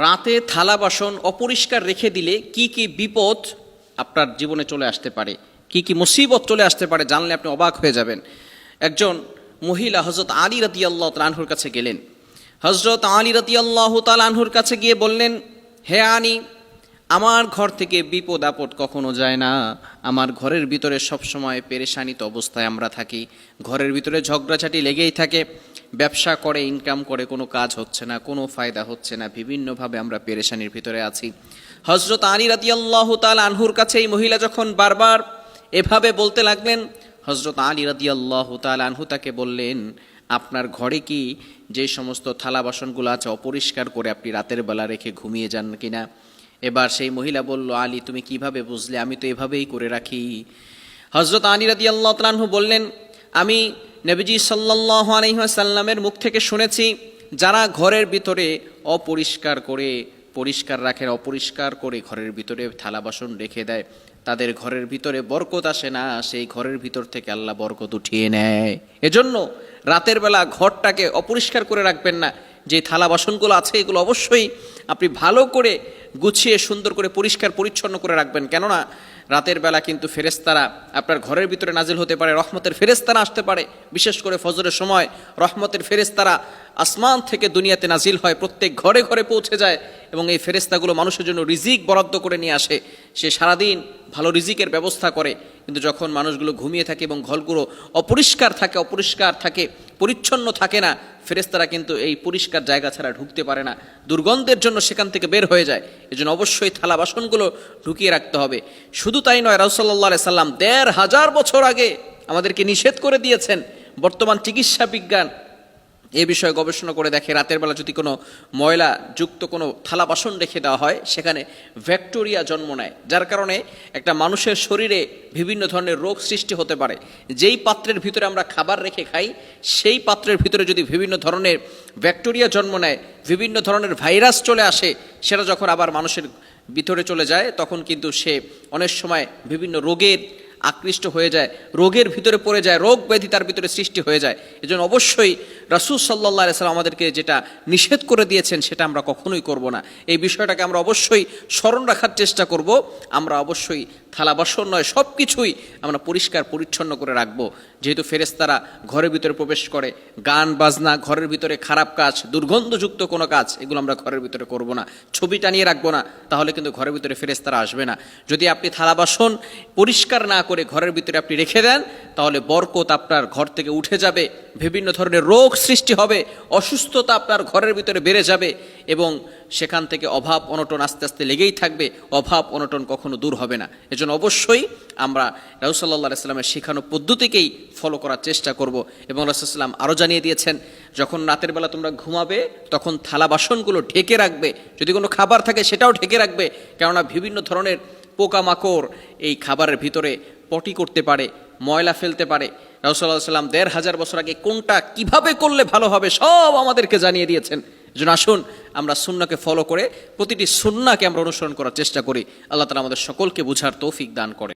রাতে থালা বাসন অপরিষ্কার রেখে দিলে কি কি বিপদ আপনার জীবনে চলে আসতে পারে, কি কি মুসিবত চলে আসতে পারে, জানলে আপনি অবাক হয়ে যাবেন। একজন মহিলা হযরত আলী রাদিয়াল্লাহু তাআলা আনহুর কাছে গেলেন। হযরত আলী রাদিয়াল্লাহু তাআলা আনহুর কাছে গিয়ে বললেন, হে আলী, আমার ঘর থেকে বিপদ আপদ কখনো যায় না। আমার ঘরের ভিতরে সবসময় পেরেশানিত অবস্থায় আমরা থাকি। ঘরের ভিতরে ঝগড়াঝাটি লেগেই থাকে। ব্যবসা করে, ইনকাম করে, কোনো কাজ হচ্ছে না, কোনো ফায়দা হচ্ছে না, বিভিন্নভাবে আমরা পেরেশানির ভিতরে আছি। হযরত আলী রাদিয়াল্লাহু তাআলা আনহুর কাছে এই মহিলা যখন বারবার এভাবে বলতে লাগলেন, হযরত আলী রাদিয়াল্লাহু তাআলা আনহু তাকে বললেন, আপনার ঘরে কি যে সমস্ত থালা বাসনগুলো আছে অপরিষ্কার করে আপনি রাতের বেলা রেখে ঘুমিয়ে যান কিনা? এবার সেই মহিলা বলল, আলী তুমি কিভাবে বুঝলে? আমি তো এভাবেই করে রাখি। হযরত আলী রাদিয়াল্লাহু তাআলা আনহু বললেন, আমি নবীজি সাল্লাল্লাহু আলাইহি ওয়াসাল্লামের মুখ থেকে শুনেছি, যারা ঘরের ভিতরে অপরিষ্কার করে পরিষ্কার রাখে, অপরিষ্কার করে ঘরের ভিতরে থালা বাসন রেখে দেয়, তাদের ঘরের ভিতরে বরকত আসে না, সেই ঘরের ভিতর থেকে আল্লাহ বরকত উঠিয়ে নেয়। এজন্য রাতের বেলা ঘরটাকে অপরিষ্কার করে রাখবেন না। যে থালা বাসনগুলো আছে এগুলো অবশ্যই আপনি ভালো করে গুছিয়ে সুন্দর করে পরিষ্কার পরিচ্ছন্ন করে রাখবেন। কেননা রাতের বেলা কিন্তু ফেরেশতারা আপনার ঘরের ভিতরে নাজিল হতে পারে, রহমতের ফেরেশতারা আসতে পারে। বিশেষ করে ফজরের সময় রহমতের ফেরেশতারা আসমান থেকে দুনিয়াতে নাজিল হয়, প্রত্যেক ঘরে ঘরে পৌঁছে যায় এবং এই ফেরেশতাগুলো মানুষের জন্য রিজিক বরাদ্দ করে নিয়ে আসে। সে সারাদিন ভালো রিজিকের ব্যবস্থা করে, কিন্তু যখন মানুষগুলো ঘুমিয়ে থাকে এবং ঘরগুলো অপরিষ্কার থাকে, পরিচ্ছন্ন থাকে না, ফেরেশতারা কিন্তু এই পরিষ্কার জায়গা ছাড়া ঢুকতে পারে না, দুর্গন্ধের জন্য সেখান থেকে বের হয়ে যায়। এজন্য অবশ্যই থালা বাসনগুলো ঢুকিয়ে রাখতে হবে। শুধু তাই নয়, রাসূল সাল্লাল্লাহু আলাইহি সাল্লাম ১৫০০ বছর আগে আমাদেরকে নিষেধ করে দিয়েছেন। বর্তমান চিকিৎসা বিজ্ঞান এ বিষয়ে গবেষণা করে দেখে, রাতের বেলা যদি কোনো ময়লা যুক্ত কোনো থালা বাসন রেখে দেওয়া হয়, সেখানে ব্যাকটেরিয়া জন্ম নেয়, যার কারণে একটা মানুষের শরীরে বিভিন্ন ধরনের রোগ সৃষ্টি হতে পারে। যেই পাত্রের ভিতরে আমরা খাবার রেখে খাই, সেই পাত্রের ভিতরে যদি বিভিন্ন ধরনের ব্যাকটেরিয়া জন্ম নেয়, বিভিন্ন ধরনের ভাইরাস চলে আসে, সেটা যখন আবার মানুষের ভিতরে চলে যায়, তখন কিন্তু সে অনেক সময় বিভিন্ন রোগের আকৃষ্ট হয়ে যায়, রোগের ভিতরে পড়ে যায়, রোগ ব্যাধি তার ভিতরে সৃষ্টি হয়ে যায়। এজন্য অবশ্যই রাসূল সাল্লাল্লাহু আলাইহি সাল্লাম আমাদেরকে যেটা নিষেধ করে দিয়েছেন সেটা আমরা কখনোই করব না। এই বিষয়টাকে আমরা অবশ্যই স্মরণ রাখার চেষ্টা করব। আমরা অবশ্যই থালা বাসন নয়, সব কিছুই আমরা পরিষ্কার পরিচ্ছন্ন করে রাখবো। যেহেতু ফেরেশতারা ঘরের ভিতরে প্রবেশ করে, গান বাজনা, ঘরের ভিতরে খারাপ কাজ, দুর্গন্ধযুক্ত কোনো কাজ, এগুলো আমরা ঘরের ভিতরে করব না। ছবি টানিয়ে রাখবো না, তাহলে কিন্তু ঘরের ভিতরে ফেরেশতারা আসবে না। যদি আপনি থালা বাসন পরিষ্কার না করে ঘরের ভিতরে আপনি রেখে দেন, তাহলে বরকত আপনার ঘর থেকে উঠে যাবে, বিভিন্ন ধরনের রোগ সৃষ্টি হবে, অসুস্থতা আপনার ঘরের ভিতরে বেড়ে যাবে এবং সেখান থেকে অভাব অনটন আস্তে আস্তে লেগেই থাকবে। অভাব অনটন কখনো দূর হবে না। এজন্য অবশ্যই আমরা রাসূল সাল্লাল্লাহু আলাইহি সাল্লামের শেখানো পদ্ধতিকেই ফলো করার চেষ্টা করব। এবং রাসূল সাল্লাল্লাহু আলাইহি সাল্লাম আরও জানিয়ে দিয়েছেন, যখন রাতের বেলা তোমরা ঘুমাবে তখন থালা বাসনগুলো ঢেকে রাখবে, যদি কোনো খাবার থাকে সেটাও ঢেকে রাখবে। কেননা বিভিন্ন ধরনের পোকামাকড় এই খাবারের ভিতরে পটি করতে পারে, ময়লা ফেলতে পারে। রাসূল সাল্লাল্লাহু আলাইহি সাল্লাম ১৫০০ বছর আগে কোনটা কিভাবে করলে ভালো হবে সব আমাদেরকে জানিয়ে দিয়েছেন। এজন্য আসুন আমরা সুন্নাহকে ফলো করে প্রতিটি সুন্নাহকে আমরা অনুসরণ করার চেষ্টা করি। আল্লাহ তাআলা আমাদের সকলকে বুঝার তৌফিক দান করে।